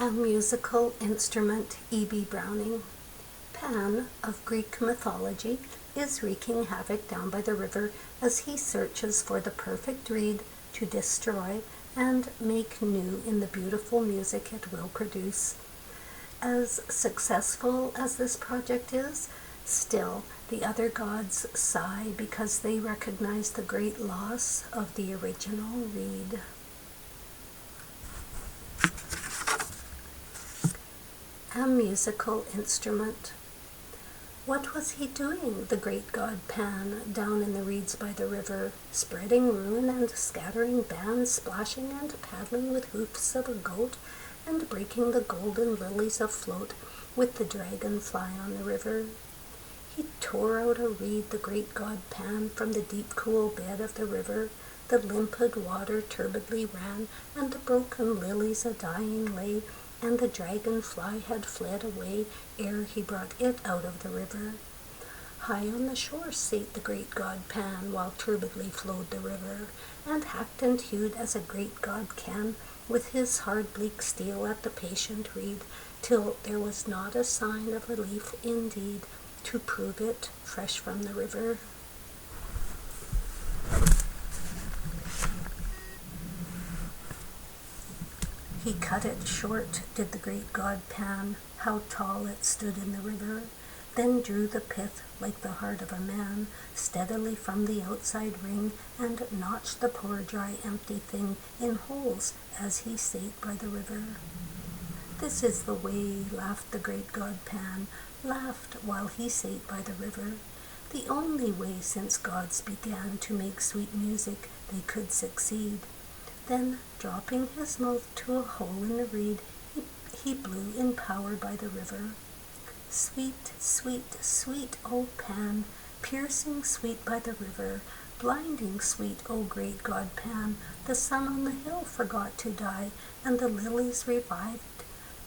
A musical instrument, E.B. Browning. Pan, of Greek mythology, is wreaking havoc down by the river as he searches for the perfect reed to destroy and make new in the beautiful music it will produce. As successful as this project is, still the other gods sigh because they recognize the great loss of the original reed. A musical instrument. What was he doing, the great god Pan, down in the reeds by the river, spreading ruin and scattering bands, splashing and paddling with hoofs of a goat, and breaking the golden lilies afloat with the dragonfly on the river? He tore out a reed, the great god Pan, from the deep cool bed of the river. The limpid water turbidly ran, and the broken lilies a-dying lay, and the dragonfly had fled away ere he brought it out of the river. High on the shore sate the great god Pan, while turbidly flowed the river, and hacked and hewed as a great god can, with his hard bleak steel at the patient reed, till there was not a sign of a leaf indeed, to prove it fresh from the river. He cut it short, did the great god Pan, how tall it stood in the river, then drew the pith like the heart of a man, steadily from the outside ring, and notched the poor dry empty thing in holes as he sate by the river. This is the way, laughed the great god Pan, laughed while he sate by the river, the only way since gods began to make sweet music they could succeed. Then, dropping his mouth to a hole in the reed, he blew in power by the river. Sweet, sweet, sweet, O Pan, piercing sweet by the river, blinding sweet, O great god Pan, the sun on the hill forgot to die, and the lilies revived,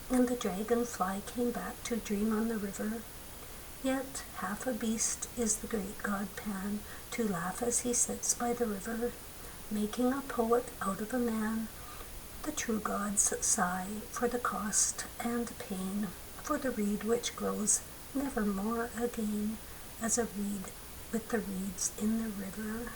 and the dragonfly came back to dream on the river. Yet half a beast is the great god Pan, to laugh as he sits by the river, making a poet out of a man. The true gods sigh for the cost and pain, for the reed which grows never more again, as a reed with the reeds in the river.